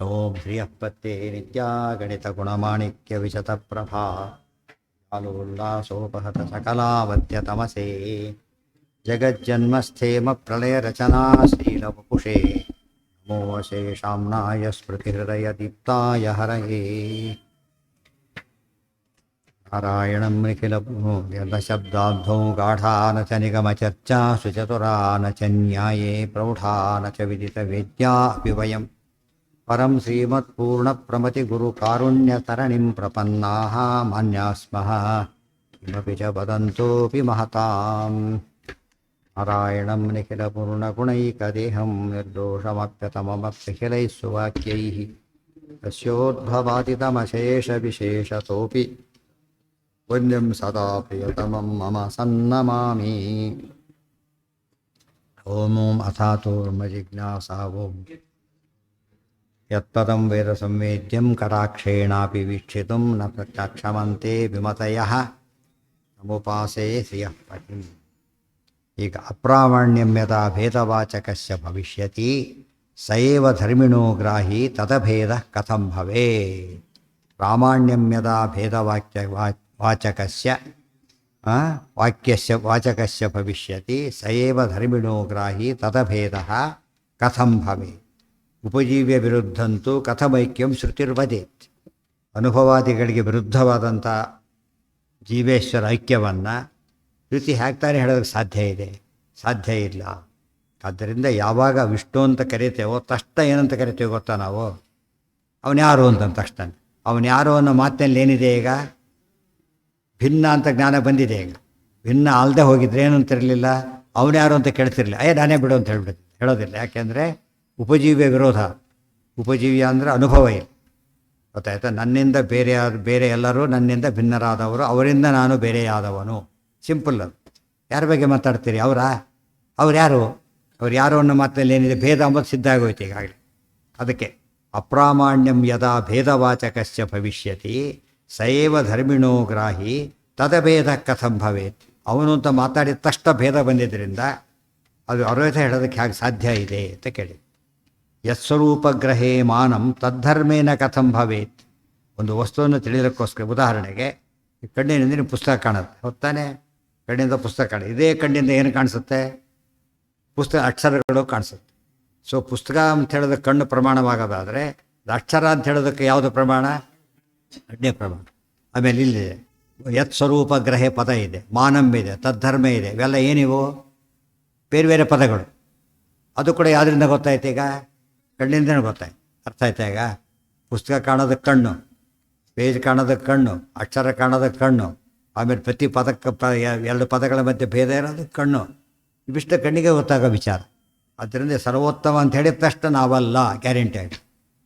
ಓಂ ಶ್ರೀಯಪ್ಪತ್ತೇ ನಿತ್ಯಾ ಗಣಿತ ಗುಣಮಾಣಿಕ್ಯ ವಿಶತ ಪ್ರಭಾ ಕಾಲೋಲ್ಲಾಸೋಪಹತ ಸಕಲಾವತ್ಯ ತಮಸೇ ಜಗಜ್ಜನ್ಮಸ್ಥೇಮ ಪ್ರಳಯ ರಚನಾ ಶ್ರೀಲವಪುಷೇ ನಮೋ ಶೇಷಾಂನಾಯ ಸ್ಮೃತಿಹೃದಯ ದೀಪ್ತಾಯ ಹರಯೇ ನಾರಾಯಣಂ ನಿಖಿಲಶಬ್ದಾಬ್ಧೌ ಗಾಢಾನ ಚ ನಿಗಮಚರ್ಚಾಸು ಚತುರಾ ನ ಚ ನ್ಯಾಯೇ ಪ್ರೌಢಾ ನ ಚ ವಿದಿತವೇದ್ಯಾ ವಿವಯಂ ಪರಂ ಶ್ರೀಮತ್ಪೂರ್ಣಪ್ರಮತಿಗುರುಕಾರುಣ್ಯತರಣಿಂ ಪ್ರಪನ್ನಾಃ ಮಾನ್ಯಾಃ ಸ್ಮಃ ಕಿಮಪಿ ಚ ವದಂತೋಪಿ ಮಹತಾಂ ನಾರಾಯಣಂ ನಿಖಿಲಪೂರ್ಣಗುಣೈಕದೇಹಂ ನಿರ್ದೋಷಮಪ್ಯತಮಮಪ್ಯಖಿಲೈಃ ಸುವಾಕ್ಯೈಃ ತಸ್ಯೋದ್ಭವಾದಿತಮಶೇಷವಿಶೇಷತೋಪಿ ವಂದ್ಯಂ ಸದಾ ಪ್ರಿಯತಮಂ ಮಮ ಸನ್ನಮಾಮಿ. ಓಂ ಓಂ ಅಥಾತೋರ್ಮಜಿಜ್ಞಾಸಾ ಓಂ ಯತ್ಪದಂ ವೇದ ಸಂವೇದ್ಯಂ ಕಟಾಕ್ಷೇಣಾಪಿ ವೀಕ್ಷಿತುಂ ನ ಪ್ರತ್ಯಕ್ಷಮಂತೆ ವಿಮತಯಃ ನಮುಪಾಸೇ ಶ್ರಿಯಃ ಪತಿಂ. ಈಗ ಅಪ್ರಾಮಾಣ್ಯಂ ಯದಾ ಭೇದವಾಚಕಸ್ಯ ಭವಿಷ್ಯತಿ ಸ ಏವ ಧರ್ಮಿಣೋ ಗ್ರಾಹಿ ತದಭೇದಃ ಕಥಂ ಭವೇತ್. ಪ್ರಾಮಾಣ್ಯಂ ಯದಾ ವಾಚಕಸ್ಯ ವಾಚಕಸ್ಯ ಭವಿಷ್ಯತಿ ಸ ಏವ ಧರ್ಮಿಣೋ ಗ್ರಾಹಿ ತದಭೇದಃ ಕಥಂ ಭವೇತ್. ಉಪಜೀವ್ಯ ವಿರುದ್ಧಂತೂ ಕಥಮೈಕ್ಯಂ ಶ್ರುತಿರ್ವದೇತ್. ಅನುಭವಾದಿಗಳಿಗೆ ವಿರುದ್ಧವಾದಂಥ ಜೀವೇಶ್ವರ ಐಕ್ಯವನ್ನು ಶ್ರುತಿ ಹಾಕ್ತಾನೆ ಹೇಳೋದಕ್ಕೆ ಸಾಧ್ಯ ಇದೆ? ಸಾಧ್ಯ ಇಲ್ಲ. ಆದ್ದರಿಂದ ಯಾವಾಗ ವಿಷ್ಣು ಅಂತ ಕರಿತೇವೋ ತಕ್ಷಣ ಏನಂತ ಕರಿತೇವೆ ಗೊತ್ತಾ ನಾವು? ಅವನ್ಯಾರು ಅಂತ ತಕ್ಷಣ ಅವನ್ಯಾರು ಅನ್ನೋ ಮಾತಿನಲ್ಲಿ ಏನಿದೆ? ಈಗ ಭಿನ್ನ ಅಂತ ಜ್ಞಾನ ಬಂದಿದೆ. ಈಗ ಭಿನ್ನ ಅಲ್ಲದೆ ಹೋಗಿದ್ರೆ ಏನಂತಿರಲಿಲ್ಲ, ಅವನ್ಯಾರು ಅಂತ ಕೇಳ್ತಿರ್ಲಿಲ್ಲ. ನಾನೇ ಬಿಡು ಅಂತ ಹೇಳ್ಬಿಡುತ್ತೆ, ಹೇಳೋದಿಲ್ಲ. ಯಾಕೆಂದರೆ ಉಪಜೀವ್ಯ ವಿರೋಧ. ಉಪಜೀವ್ಯ ಅಂದರೆ ಅನುಭವ ಇಲ್ಲ, ಗೊತ್ತಾಯ್ತಾ? ನನ್ನಿಂದ ಬೇರೆ ಎಲ್ಲರೂ ನನ್ನಿಂದ ಭಿನ್ನರಾದವರು, ಅವರಿಂದ ನಾನು ಬೇರೆಯಾದವನು. ಸಿಂಪಲ್ ಅದು. ಯಾರ ಬಗ್ಗೆ ಮಾತಾಡ್ತೀರಿ? ಅವ್ರು ಯಾರು ಅನ್ನೋ ಮಾತಿನಲ್ಲಿ ಏನಿದೆ? ಭೇದ ಅಂಬದು ಸಿದ್ಧ ಆಗೋಯ್ತು ಈಗಾಗಲೇ. ಅದಕ್ಕೆ ಅಪ್ರಾಮಾಣ್ಯಂ ಯದಾ ಭೇದವಾಚಕಸ್ಯ ಭವಿಷ್ಯತಿ ಸ ಏವ ಧರ್ಮಿಣೋ ಗ್ರಾಹಿ ತದಭೇದ ಕಥಂ ಭವೇತ್. ಅವನು ಅಂತ ಮಾತಾಡಿದ ತಕ್ಷಣ ಭೇದ ಬಂದಿದ್ದರಿಂದ ಅದು ಅರ್ವಥ ಹೇಳೋದಕ್ಕೆ ಹೇಗೆ ಸಾಧ್ಯ ಇದೆ ಅಂತ ಕೇಳಿ. ಯತ್ಸ್ವರೂಪಗ್ರಹೇ ಮಾನಂ ತದ್ಧರ್ಮೇನ ಕಥಂ ಭವೇತ್. ಒಂದು ವಸ್ತುವನ್ನು ತಿಳಿಯೋದಕ್ಕೋಸ್ಕರ, ಉದಾಹರಣೆಗೆ ಕಣ್ಣಿನಿಂದ ನೀವು ಪುಸ್ತಕ ಕಾಣುತ್ತೆ, ಹೊತ್ತಾನೆ? ಕಣ್ಣಿಂದ ಪುಸ್ತಕ ಇದೇ ಕಣ್ಣಿಂದ ಏನು ಕಾಣಿಸುತ್ತೆ? ಪುಸ್ತಕ ಅಕ್ಷರಗಳು ಕಾಣಿಸುತ್ತೆ. ಸೊ ಪುಸ್ತಕ ಅಂತ ಹೇಳೋದಕ್ಕೆ ಕಣ್ಣು ಪ್ರಮಾಣವಾಗೋದಾದರೆ ಅಕ್ಷರ ಅಂತ ಹೇಳೋದಕ್ಕೆ ಯಾವುದು ಪ್ರಮಾಣ? ಅಡ್ಡೆ ಪ್ರಮಾಣ. ಆಮೇಲೆ ಇಲ್ಲಿದೆ ಯತ್ ಸ್ವರೂಪಗ್ರಹೇ ಪದ ಇದೆ, ಮಾನಂ ಇದೆ, ತದ್ಧರ್ಮ ಇದೆ. ಇವೆಲ್ಲ ಏನಿವು? ಬೇರೆ ಬೇರೆ ಪದಗಳು. ಅದು ಕೂಡ ಯಾವುದರಿಂದ ಗೊತ್ತಾಯ್ತು? ಈಗ ಕಣ್ಣಿಂದನೇ ಗೊತ್ತಾಯ್ತು. ಅರ್ಥ ಆಯ್ತಾ? ಈಗ ಪುಸ್ತಕ ಕಾಣೋದಕ್ಕೆ ಕಣ್ಣು, ಪೇಜ್ ಕಾಣೋದಕ್ಕೆ ಕಣ್ಣು, ಅಕ್ಷರ ಕಾಣೋದಕ್ಕೆ ಕಣ್ಣು, ಆಮೇಲೆ ಪ್ರತಿ ಪದಕ್ಕೆ ಎರಡು ಪದಗಳ ಮಧ್ಯೆ ಭೇದ ಇರೋದು ಕಣ್ಣು. ಇವಿಷ್ಟ ಕಣ್ಣಿಗೆ ಗೊತ್ತಾಗೋ ವಿಚಾರ. ಆದ್ದರಿಂದ ಸರ್ವೋತ್ತಮ ಅಂತ ಹೇಳಿದ ತಕ್ಷಣ ನಾವಲ್ಲ, ಗ್ಯಾರಂಟಿ ಆಗಿ.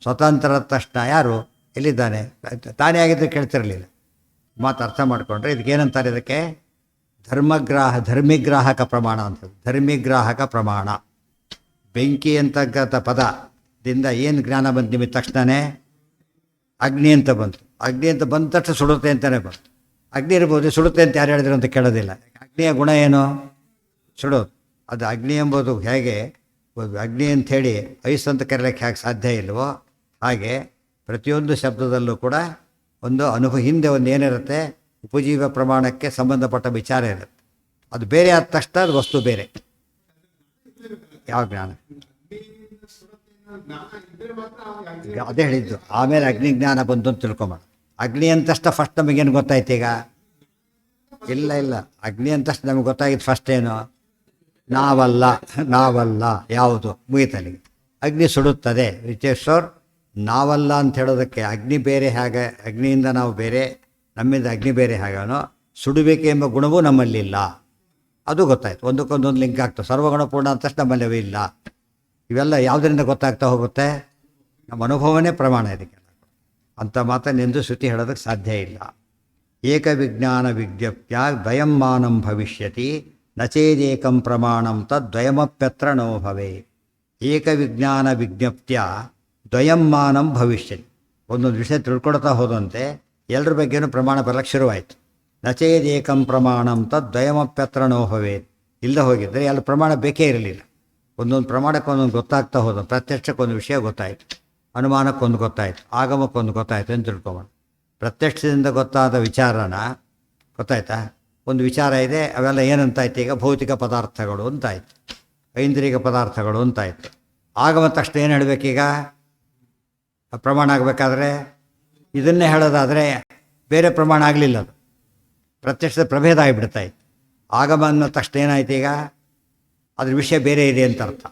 ಸ್ವತಂತ್ರ ತಕ್ಷಣ ಯಾರು ಎಲ್ಲಿದ್ದಾನೆ? ತಾನೇ ಆಗಿದ್ದರೆ ಕೇಳ್ತಿರಲಿಲ್ಲ. ಮಾತು ಅರ್ಥ ಮಾಡಿಕೊಂಡ್ರೆ ಇದಕ್ಕೇನಂತಾರೆ? ಇದಕ್ಕೆ ಧರ್ಮಿಗ್ರಾಹಕ ಪ್ರಮಾಣ ಅಂತ. ಧರ್ಮಿಗ್ರಾಹಕ ಪ್ರಮಾಣ. ಬೆಂಕಿ ಅಂತಕ್ಕಂಥ ಪದದಿಂದ ಏನು ಜ್ಞಾನ ಬಂತು ನಿಮಗೆ? ತಕ್ಷಣವೇ ಅಗ್ನಿ ಅಂತ ಬಂತು. ಅಗ್ನಿ ಅಂತ ಬಂದ ತಕ್ಷಣ ಸುಡುತ್ತೆ ಅಂತಲೇ ಬಂತು. ಅಗ್ನಿ ಇರ್ಬೋದು, ಸುಡುತ್ತೆ ಅಂತ ಯಾರು ಹೇಳಿದ್ರು ಅಂತ ಕೇಳೋದಿಲ್ಲ. ಅಗ್ನಿಯ ಗುಣ ಏನು? ಸುಡೋದು. ಅದು ಅಗ್ನಿ ಎಂಬುದು ಹೇಗೆ ಅಗ್ನಿ ಅಂಥೇಳಿ ಐಸ್ ಅಂತ ಕರೀಲಿಕ್ಕೆ ಹೇಗೆ ಸಾಧ್ಯ ಇಲ್ವೋ ಹಾಗೆ ಪ್ರತಿಯೊಂದು ಶಬ್ದದಲ್ಲೂ ಕೂಡ ಒಂದು ಹಿಂದೆ ಒಂದು ಏನಿರುತ್ತೆ? ಉಪಜೀವ ಪ್ರಮಾಣಕ್ಕೆ ಸಂಬಂಧಪಟ್ಟ ವಿಚಾರ ಇರುತ್ತೆ. ಅದು ಬೇರೆ ಆದ ತಕ್ಷಣ ಅದು ವಸ್ತು ಬೇರೆ. ಯಾವ ಜ್ಞಾನ? ಅದೇ ಹೇಳಿದ್ದು. ಆಮೇಲೆ ಅಗ್ನಿ ಜ್ಞಾನ ಬಂತು ಅಂತ ತಿಳ್ಕೊಂಬೋಣ. ಅಗ್ನಿ ಅಂತಷ್ಟ ಫಸ್ಟ್ ನಮಗೇನು ಗೊತ್ತಾಯ್ತು? ಈಗ ಇಲ್ಲ. ಅಗ್ನಿ ಅಂತಷ್ಟು ನಮಗೆ ಗೊತ್ತಾಗಿದ್ದು ಫಸ್ಟ್ ಏನು? ನಾವಲ್ಲ. ಯಾವುದು? ಮುಗಿತಲಿಗೆ ಅಗ್ನಿ ಸುಡುತ್ತದೆ. ವಿಚೇಶ್ವರ್ ನಾವಲ್ಲ ಅಂತ ಹೇಳೋದಕ್ಕೆ ಅಗ್ನಿ ಬೇರೆ ಹೇಗೆ? ಅಗ್ನಿಯಿಂದ ನಾವು ಬೇರೆ, ನಮ್ಮಿಂದ ಅಗ್ನಿ ಬೇರೆ ಹೇಗನೋ ಸುಡಬೇಕು ಎಂಬ ಗುಣವೂ ನಮ್ಮಲ್ಲಿಲ್ಲ. ಅದು ಗೊತ್ತಾಯ್ತು. ಒಂದಕ್ಕೊಂದೊಂದು ಲಿಂಕ್ ಆಗ್ತದೆ. ಸರ್ವಗುಣಪೂರ್ಣ ಅಂತಷ್ಟು ನಮ್ಮಲ್ಲಿ ಇಲ್ಲ. ಇವೆಲ್ಲ ಯಾವುದರಿಂದ ಗೊತ್ತಾಗ್ತಾ ಹೋಗುತ್ತೆ? ನಮ್ಮ ಅನುಭವನೇ ಪ್ರಮಾಣ ಇದಕ್ಕೆ. ಅಂಥ ಮಾತನ್ನೆಂದು ಶ್ರುತಿ ಹೇಳೋದಕ್ಕೆ ಸಾಧ್ಯ ಇಲ್ಲ. ಏಕವಿಜ್ಞಾನ ವಿಜ್ಞಪ್ಯ ದ್ವಯಂ ಮಾನಂ ಭವಿಷ್ಯತಿ ನಚೇದೇಕಂ ಪ್ರಮಾಣಂ ತದ್ವಯಮಪ್ಯತ್ರ ನೋ ಭವೆ. ಏಕವಿಜ್ಞಾನ ವಿಜ್ಞಪ್ತ್ಯ ದ್ವಯಂ ಮಾನಂ ಭವಿಷ್ಯತಿ. ಒಂದೊಂದು ವಿಷಯ ತಿಳ್ಕೊಳ್ತಾ ಹೋದಂತೆ ಎಲ್ಲರ ಬಗ್ಗೆನೂ ಪ್ರಮಾಣ ಬರಲಿಕ್ಕೆ ಶುರುವಾಯಿತು. ನಚೇದೇಕಂ ಪ್ರಮಾಣಂ ತದ್ವಯಮಪ್ಯತ್ರ ನೋ ಭವೇತ್. ಇಲ್ಲದೆ ಹೋಗಿದ್ದರೆ ಎಲ್ಲ ಪ್ರಮಾಣ ಬೇಕೇ ಇರಲಿಲ್ಲ. ಒಂದೊಂದು ಪ್ರಮಾಣಕ್ಕೆ ಒಂದೊಂದು ಗೊತ್ತಾಗ್ತಾ ಹೋದ. ಪ್ರತ್ಯಕ್ಷಕ್ಕೆ ಒಂದು ವಿಷಯ ಗೊತ್ತಾಯಿತು. ಅನುಮಾನಕ್ಕೊಂದು ಗೊತ್ತಾಯಿತು, ಆಗಮಕ್ಕೊಂದು ಗೊತ್ತಾಯಿತು ಅಂತ ತಿಳ್ಕೊಬೋಣ. ಪ್ರತ್ಯಕ್ಷದಿಂದ ಗೊತ್ತಾದ ವಿಚಾರನ ಗೊತ್ತಾಯ್ತಾ, ಒಂದು ವಿಚಾರ ಇದೆ, ಅವೆಲ್ಲ ಏನಂತಾಯ್ತು ಈಗ ಭೌತಿಕ ಪದಾರ್ಥಗಳು ಅಂತಾಯ್ತು, ಐಂದ್ರಿಕ ಪದಾರ್ಥಗಳು ಅಂತಾಯ್ತು. ಆಗಮ ತಕ್ಷಣ ಏನು ಹೇಳಬೇಕೀಗ, ಪ್ರಮಾಣ ಆಗಬೇಕಾದ್ರೆ ಇದನ್ನೇ ಹೇಳೋದಾದರೆ ಬೇರೆ ಪ್ರಮಾಣ ಆಗಲಿಲ್ಲ, ಅದು ಪ್ರತ್ಯಕ್ಷದ ಪ್ರಭೇದ ಆಗಿಬಿಡ್ತಾಯಿತ್ತು. ಆಗಮ ಅನ್ನೋ ತಕ್ಷಣ ಏನಾಯ್ತು ಈಗ, ಅದ್ರ ವಿಷಯ ಬೇರೆ ಇದೆ ಅಂತ ಅರ್ಥ.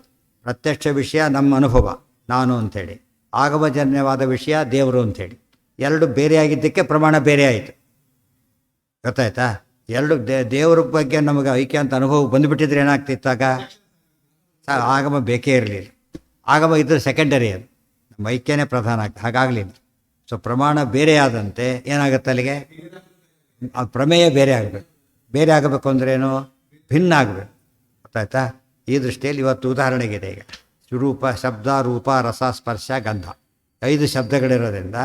ಪ್ರತ್ಯಕ್ಷ ವಿಷಯ ನಮ್ಮ ಅನುಭವ ನಾನು ಅಂಥೇಳಿ, ಆಗಮಜನ್ಯವಾದ ವಿಷಯ ದೇವರು ಅಂಥೇಳಿ, ಎರಡು ಬೇರೆಯಾಗಿದ್ದಕ್ಕೆ ಪ್ರಮಾಣ ಬೇರೆ ಆಯಿತು. ಗೊತ್ತಾಯ್ತಾ? ಎರಡು ದೇವ್ರ ಬಗ್ಗೆ ನಮಗೆ ಐಕ್ಯ ಅಂತ ಅನುಭವ ಬಂದುಬಿಟ್ಟಿದ್ರೆ ಏನಾಗ್ತಿತ್ತಾಗ, ಆಗಮ ಬೇಕೇ ಇರಲಿಲ್ಲ. ಆಗಮ ಇದ್ದರೆ ಸೆಕೆಂಡರಿ, ಅದು ನಮ್ಮ ಐಕ್ಯನೇ ಪ್ರಧಾನ ಆಗ್ತದೆ, ಹಾಗಾಗಲಿಲ್ಲ. ಸೊ ಪ್ರಮಾಣ ಬೇರೆ ಆದಂತೆ ಏನಾಗುತ್ತೆ ಅಲ್ಲಿಗೆ, ಆ ಪ್ರಮೇಯ ಬೇರೆ ಆಗಬೇಕು. ಬೇರೆ ಆಗಬೇಕು ಅಂದ್ರೇನು, ಭಿನ್ನ ಆಗಬೇಕು. ಗೊತ್ತಾಯ್ತಾ? ಈ ದೃಷ್ಟಿಯಲ್ಲಿ ಇವತ್ತು ಉದಾಹರಣೆಗಿದೆ. ಈಗ ಸ್ವರೂಪ, ಶಬ್ದ, ರೂಪ, ರಸ, ಸ್ಪರ್ಶ, ಗಂಧ, 5 ಶಬ್ದಗಳಿರೋದ್ರಿಂದ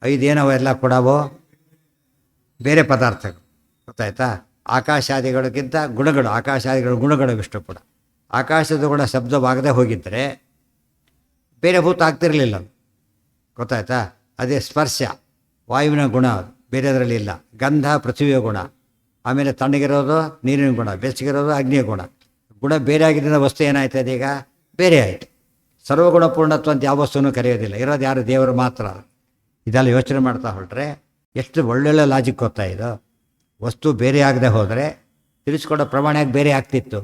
5 ಏನವೆಲ್ಲ ಕೂಡವೋ ಬೇರೆ ಪದಾರ್ಥಗಳು. ಗೊತ್ತಾಯ್ತಾ? ಆಕಾಶಾದಿಗಳಿಗಿಂತ ಗುಣಗಳು, ಆಕಾಶಾದಿಗಳ ಗುಣಗಳು ಇಷ್ಟು ಕೂಡ. ಆಕಾಶದ ಗುಣ ಶಬ್ದವಾಗದೆ ಹೋಗಿದ್ದರೆ ಬೇರೆ ಭೂತ ಆಗ್ತಿರಲಿಲ್ಲ. ಗೊತ್ತಾಯ್ತಾ? ಅದೇ ಸ್ಪರ್ಶ ವಾಯುವಿನ ಗುಣ, ಅದು ಬೇರೆದರಲ್ಲಿ ಇಲ್ಲ. ಗಂಧ ಪೃಥ್ವಿಯ ಗುಣ, ಆಮೇಲೆ ತಣ್ಣಗಿರೋದು ನೀರಿನ ಗುಣ, ಬೆಚ್ಚಗಿರೋದು ಅಗ್ನಿಯ ಗುಣ. ಗುಣ ಬೇರೆ ಆಗಿದ್ದರಿಂದ ವಸ್ತು ಏನಾಯ್ತದೆ ಈಗ ಬೇರೆ ಆಯಿತು. ಸರ್ವಗುಣಪೂರ್ಣತ್ವ ಅಂತ ಯಾವ ವಸ್ತುನೂ ಕರೆಯೋದಿಲ್ಲ, ಇರೋದು ಯಾರು ದೇವರು ಮಾತ್ರ. ಇದೆಲ್ಲ ಯೋಚನೆ ಮಾಡ್ತಾ ಹೊರಟ್ರೆ ಎಷ್ಟು ಒಳ್ಳೊಳ್ಳೆ ಲಾಜಿಕ್ ಗೊತ್ತಾ ಇದು. ವಸ್ತು ಬೇರೆ ಆಗದೆ ಹೋದರೆ ತಿಳಿಸ್ಕೊಡೋ ಪ್ರಮಾಣ ಬೇರೆ ಆಗ್ತಿತ್ತು.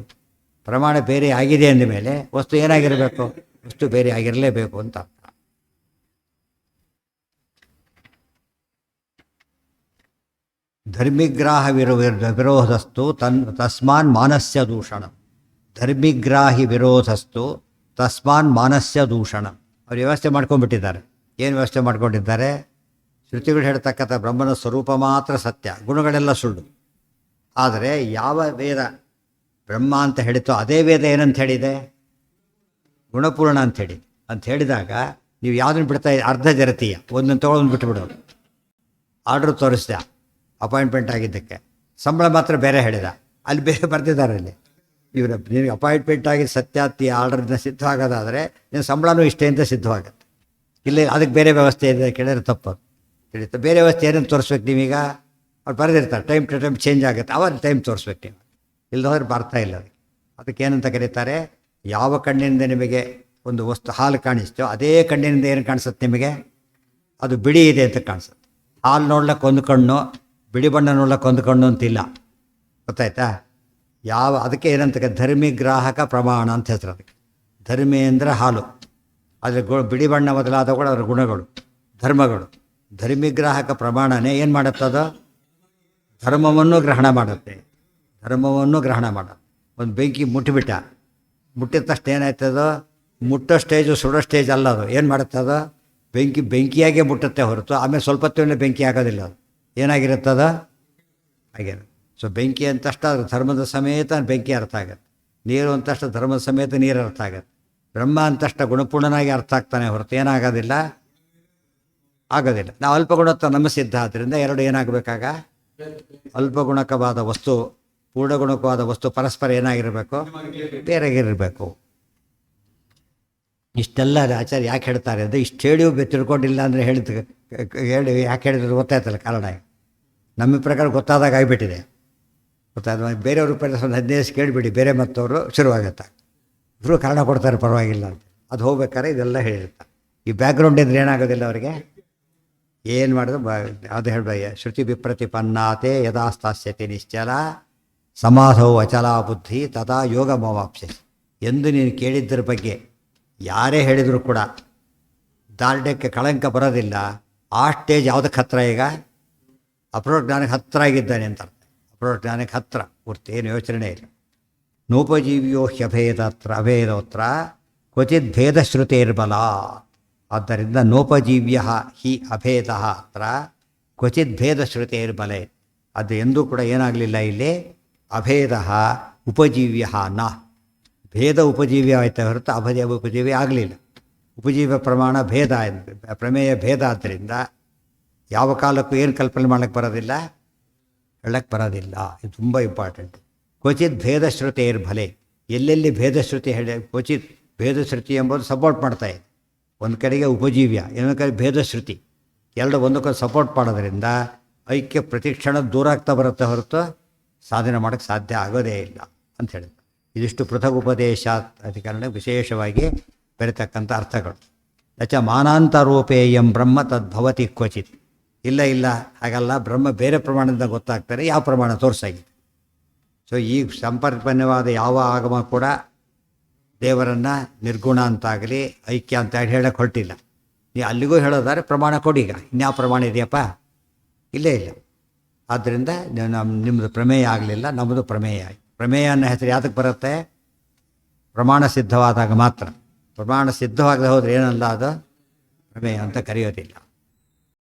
ಪ್ರಮಾಣ ಬೇರೆ ಆಗಿದೆ ಅಂದಮೇಲೆ ವಸ್ತು ಏನಾಗಿರಬೇಕು, ವಸ್ತು ಬೇರೆ ಆಗಿರಲೇಬೇಕು ಅಂತ ಅರ್ಥ. ಧರ್ಮಿಗ್ರಾಹ ವಿರೋಧಸ್ತು ತಸ್ಮಾನ್ ಮಾನಸ್ಯ ದೂಷಣ. ಧರ್ಮಿಗ್ರಾಹಿ ವಿರೋಧಸ್ತು ತಸ್ಮಾನ್ ಮಾನಸ್ಯ ದೂಷಣ. ಅವ್ರು ವ್ಯವಸ್ಥೆ ಮಾಡ್ಕೊಂಡ್ಬಿಟ್ಟಿದ್ದಾರೆ. ಏನು ವ್ಯವಸ್ಥೆ ಮಾಡ್ಕೊಂಡಿದ್ದಾರೆ? ಶ್ರುತಿಗಳು ಹೇಳ್ತಕ್ಕಂಥ ಬ್ರಹ್ಮನ ಸ್ವರೂಪ ಮಾತ್ರ ಸತ್ಯ, ಗುಣಗಳೆಲ್ಲ ಸುಳ್ಳು. ಆದರೆ ಯಾವ ವೇದ ಬ್ರಹ್ಮ ಅಂತ ಹೇಳಿತೋ ಅದೇ ವೇದ ಏನಂತ ಹೇಳಿದೆ, ಗುಣಪೂರ್ಣ ಅಂಥೇಳಿ. ಅಂತ ಹೇಳಿದಾಗ ನೀವು ಯಾವುದನ್ನು ಬಿಡ್ತಾ ಅರ್ಧ ಜರತೀಯ, ಒಂದನ್ನು ತೊಗೊಂಡು ಬಿಟ್ಟುಬಿಡೋದು. ಆರ್ಡ್ರ್ ತೋರಿಸ್ದೆ ಅಪಾಯಿಂಟ್ಮೆಂಟ್ ಆಗಿದ್ದಕ್ಕೆ, ಸಂಬಳ ಮಾತ್ರ ಬೇರೆ ಹೇಳಿದ, ಅಲ್ಲಿ ಬೇರೆ ಬರ್ತಿದ್ದಾರೆ. ಅಲ್ಲಿ ಇವರು ನಿನಗೆ ಅಪಾಯಿಂಟ್ಮೆಂಟ್ ಆಗಿ ಸತ್ಯಾತಿ ಆರ್ಡರ್ನ ಸಿದ್ಧವಾಗೋದಾದರೆ ನಿನ್ನ ಸಂಬಳನೂ ಇಷ್ಟೇ ಅಂತ ಸಿದ್ಧವಾಗುತ್ತೆ. ಇಲ್ಲಿ ಅದಕ್ಕೆ ಬೇರೆ ವ್ಯವಸ್ಥೆ ಇದೆ ಕೇಳಿದ್ರೆ ತಪ್ಪು ತಿಳಿಯುತ್ತೆ. ಬೇರೆ ವ್ಯವಸ್ಥೆ ಏನಂತ ತೋರಿಸ್ಬೇಕು ನೀವೀಗ, ಅವ್ರು ಬರೆದಿರ್ತಾರೆ ಟೈಮ್ ಟು ಟೈಮ್ ಚೇಂಜ್ ಆಗುತ್ತೆ, ಅವಾಗ ಟೈಮ್ ತೋರಿಸ್ಬೇಕು ನೀವು. ಇಲ್ಲದವ್ರು ಬರ್ತಾ ಇಲ್ಲ. ಅದಕ್ಕೆ ಏನಂತ ಕರೀತಾರೆ, ಯಾವ ಕಣ್ಣಿನಿಂದ ನಿಮಗೆ ಒಂದು ವಸ್ತು ಹಾಲು ಕಾಣಿಸ್ತೋ ಅದೇ ಕಣ್ಣಿನಿಂದ ಏನು ಕಾಣಿಸುತ್ತೆ ನಿಮಗೆ, ಅದು ಬಿಳಿ ಇದೆ ಅಂತ ಕಾಣಿಸುತ್ತೆ. ಹಾಲು ನೋಡ್ಲಿಕ್ಕೆ ಒಂದು ಕಣ್ಣು, ಬಿಳಿ ಬಣ್ಣ ನೋಡ್ಲಿಕ್ಕೆ ಒಂದು ಕಣ್ಣು ಅಂತಿಲ್ಲ. ಗೊತ್ತಾಯ್ತಾ? ಅದಕ್ಕೆ ಏನಂತ ಧರ್ಮಿಗ್ರಾಹಕ ಪ್ರಮಾಣ ಅಂತ ಹೆಸರು ಅದಕ್ಕೆ. ಧರ್ಮಿ ಅಂದರೆ ಹಾಲು, ಅದ್ರ ಬಿಳಿ ಬಣ್ಣ ಮೊದಲಾದವುಗಳು ಅದರ ಗುಣಗಳು, ಧರ್ಮಗಳು. ಧರ್ಮಿಗ್ರಾಹಕ ಪ್ರಮಾಣನೇ ಏನು ಮಾಡುತ್ತದೋ, ಧರ್ಮವನ್ನು ಗ್ರಹಣ ಮಾಡುತ್ತೆ. ಧರ್ಮವನ್ನು ಗ್ರಹಣ ಮಾಡುತ್ತೆ. ಒಂದು ಬೆಂಕಿ ಮುಟ್ಟಿದ ತಕ್ಷಣ ಏನಾಯ್ತದೋ, ಮುಟ್ಟೋ ಸ್ಟೇಜು ಸುಡೋ ಸ್ಟೇಜ್ ಅಲ್ಲ ಅದು. ಏನು ಮಾಡುತ್ತದೋ, ಬೆಂಕಿಯಾಗೆ ಮುಟ್ಟುತ್ತೆ ಹೊರತು ಆಮೇಲೆ ಸ್ವಲ್ಪ ಹೊತ್ತಿನಲ್ಲಿ ಬೆಂಕಿ ಆಗೋದಿಲ್ಲ. ಅದು ಏನಾಗಿರುತ್ತದ ಹಾಗೇನು. ಸೊ ಬೆಂಕಿ ಅಂತಷ್ಟು ಅದ್ರ ಧರ್ಮದ ಸಮೇತ ಬೆಂಕಿ ಅರ್ಥ ಆಗುತ್ತೆ. ನೀರು ಅಂತಷ್ಟು ಧರ್ಮದ ಸಮೇತ ನೀರು ಅರ್ಥ ಆಗುತ್ತೆ. ಬ್ರಹ್ಮ ಅಂತಷ್ಟು ಗುಣಪೂರ್ಣನಾಗಿ ಅರ್ಥ ಆಗ್ತಾನೆ ಹೊರತು ಏನಾಗೋದಿಲ್ಲ, ಆಗೋದಿಲ್ಲ. ನಾವು ಅಲ್ಪಗುಣತ್ವ ನಮ್ಮ ಸಿದ್ಧ ಆದ್ದರಿಂದ ಎರಡು ಏನಾಗಬೇಕಾಗ, ಅಲ್ಪಗುಣಕವಾದ ವಸ್ತು ಪೂರ್ಣಗುಣಕವಾದ ವಸ್ತು ಪರಸ್ಪರ ಏನಾಗಿರಬೇಕು, ಬೇರೆಗಿರಬೇಕು. ಇಷ್ಟೆಲ್ಲ ಆಚಾರ್ಯ ಯಾಕೆ ಹೇಳ್ತಾರೆ ಅಂದರೆ, ಇಷ್ಟು ಹೇಳಿ ತಿಳ್ಕೊಂಡಿಲ್ಲ ಅಂದರೆ ಹೇಳಿ ಯಾಕೆ ಹೇಳಿದ್ರೆ ಗೊತ್ತಾಯ್ತಲ್ಲ ಕಾರಣ. ನಮ್ಮ ಪ್ರಕಾರ ಗೊತ್ತಾದಾಗ ಆಗಿಬಿಟ್ಟಿದೆ. ಗೊತ್ತಾದ ಬೇರೆಯವ್ರ ಪ್ರಕಾರ ಒಂದು 15 ಕೇಳಿಬಿಡಿ, ಬೇರೆ ಮತ್ತವರು ಶುರುವಾಗುತ್ತೆ. ಇವರು ಕಾರಣ ಕೊಡ್ತಾರೆ ಪರವಾಗಿಲ್ಲ ಅಂತ. ಅದು ಹೋಗ್ಬೇಕಾದ್ರೆ ಇದೆಲ್ಲ ಹೇಳಿರ್ತಾರೆ. ಈ ಬ್ಯಾಕ್ಗ್ರೌಂಡ್ ಇದ್ರೆ ಏನಾಗೋದಿಲ್ಲ ಅವರಿಗೆ, ಏನು ಮಾಡಿದ್ರು ಅದು ಹೇಳ್ಬಯ್ಯ. ಶ್ರುತಿ ವಿಪ್ರತಿಪನ್ನಾತೆ ಯದಾ ಸ್ಥಾಸ್ಯತೆ ನಿಶ್ಚಲ ಸಮಾಧವು ಅಚಲ ಬುದ್ಧಿ ತದಾ ಯೋಗ ಮವಾಪ್ಸ್ಯ. ಎಂದು ನೀನು ಕೇಳಿದ್ದರ ಬಗ್ಗೆ ಯಾರೇ ಹೇಳಿದರೂ ಕೂಡ ದಾರ್ಢ್ಯಕ್ಕೆ ಕಳಂಕ ಬರೋದಿಲ್ಲ. ಆ ಸ್ಟೇಜ್ ಯಾವುದಕ್ಕೆ ಹತ್ತಿರ, ಈಗ ಅಪರೋಕ್ಷ ಜ್ಞಾನಕ್ಕೆ ಹತ್ತಿರ ಆಗಿದ್ದಾನೆ ಅಂತ ಅರ್ಥ. ಅಪರೋಕ್ಷ ಜ್ಞಾನಕ್ಕೆ ಹತ್ತಿರ ಪೂರ್ತಿ ಏನು ಯೋಚನೆ ಇಲ್ಲ. ನೋಪಜೀವಿಯೋ ಅಭೇದೋತ್ರ ಕ್ವಚಿತ್ ಭೇದ ಶ್ರುತೇರ್ಬಲ. ಆದ್ದರಿಂದ ನೋಪಜೀವ್ಯ ಹಿ ಅಭೇದ ಅತ್ರ ಕ್ವಚಿತ್ ಭೇದ ಶ್ರುತೇರ್ಬಲೆ. ಅದು ಎಂದೂ ಕೂಡ ಏನಾಗಲಿಲ್ಲ ಇಲ್ಲಿ, ಅಭೇದ ಉಪಜೀವ್ಯ ನ. ಭೇದ ಉಪಜೀವ್ಯ ಆಯ್ತಾ ಹೊರತು ಅಭೇದ ಉಪಜೀವ್ಯ ಆಗಲಿಲ್ಲ. ಉಪಜೀವ್ಯ ಪ್ರಮಾಣ ಭೇದ, ಪ್ರಮೇಯ ಭೇದ. ಆದ್ದರಿಂದ ಯಾವ ಕಾಲಕ್ಕೂ ಏನು ಕಲ್ಪನೆ ಮಾಡೋಕ್ಕೆ ಬರೋದಿಲ್ಲ, ಹೇಳಕ್ಕೆ ಬರೋದಿಲ್ಲ. ಇದು ತುಂಬ ಇಂಪಾರ್ಟೆಂಟ್. ಕ್ವಚಿತ್ ಭೇದ ಶ್ರುತೇರ್ಬಲೆ. ಎಲ್ಲೆಲ್ಲಿ ಭೇದ ಶ್ರುತಿ ಹೇಳಿ, ಕ್ವಚಿತ್ ಭೇದ ಶ್ರುತಿ ಎಂಬುದು ಸಪೋರ್ಟ್ ಮಾಡ್ತಾ ಇದೆ. ಒಂದು ಕಡೆಗೆ ಉಪಜೀವ್ಯ, ಇನ್ನೊಂದು ಕಡೆ ಭೇದ ಶ್ರುತಿ, ಎರಡು ಒಂದಕ್ಕೊಂದು ಸಪೋರ್ಟ್ ಮಾಡೋದ್ರಿಂದ ಐಕ್ಯ ಪ್ರತಿಕ್ಷಣ ದೂರ ಆಗ್ತಾ ಬರುತ್ತೆ ಹೊರತು ಸಾಧನೆ ಮಾಡೋಕ್ಕೆ ಸಾಧ್ಯ ಆಗೋದೇ ಇಲ್ಲ ಅಂತ ಹೇಳಿದ್ರು. ಇದಿಷ್ಟು ಪೃಥಕ್ ಉಪದೇಶ ಅಧಿಕರಣ ವಿಶೇಷವಾಗಿ ಬೆರೆತಕ್ಕಂಥ ಅರ್ಥಗಳು. ಯಚ ಮಾನಾಂತರೂಪೇಯಂ ಬ್ರಹ್ಮ ತದ್ಭವತಿ ಕ್ವಚಿತ್. ಇಲ್ಲ ಹಾಗಲ್ಲ, ಬ್ರಹ್ಮ ಬೇರೆ ಪ್ರಮಾಣದಿಂದ ಗೊತ್ತಾಗ್ತಾರೆ, ಯಾವ ಪ್ರಮಾಣ ತೋರಿಸಾಗಿದೆ. ಸೊ ಈ ಸಂಪರ್ಕನ್ಯವಾದ ಯಾವ ಆಗಮ ಕೂಡ ದೇವರನ್ನು ನಿರ್ಗುಣ ಅಂತಾಗಲಿ ಐಕ್ಯ ಅಂತ ಹೇಳಕ್ಕೆ ಹೊರಟಿಲ್ಲ. ನೀವು ಅಲ್ಲಿಗೂ ಹೇಳೋದಾದ್ರೆ ಪ್ರಮಾಣ ಕೊಡೀಗ, ಇನ್ಯಾವ ಪ್ರಮಾಣ ಇದೆಯಪ್ಪ? ಇಲ್ಲೇ ಇಲ್ಲ. ಆದ್ದರಿಂದ ನಿಮ್ಮದು ಪ್ರಮೇಯ ಆಗಲಿಲ್ಲ, ನಮ್ಮದು ಪ್ರಮೇಯ ಆಯಿತು. ಪ್ರಮೇಯ ಅನ್ನೋ ಹೆಸರು ಯಾತಕ್ಕೆ ಬರುತ್ತೆ? ಪ್ರಮಾಣ ಸಿದ್ಧವಾದಾಗ ಮಾತ್ರ. ಪ್ರಮಾಣ ಸಿದ್ಧವಾಗದೆ ಹೋದರೆ ಏನಲ್ಲ, ಅದು ಪ್ರಮೇಯ ಅಂತ ಕರೆಯೋದಿಲ್ಲ.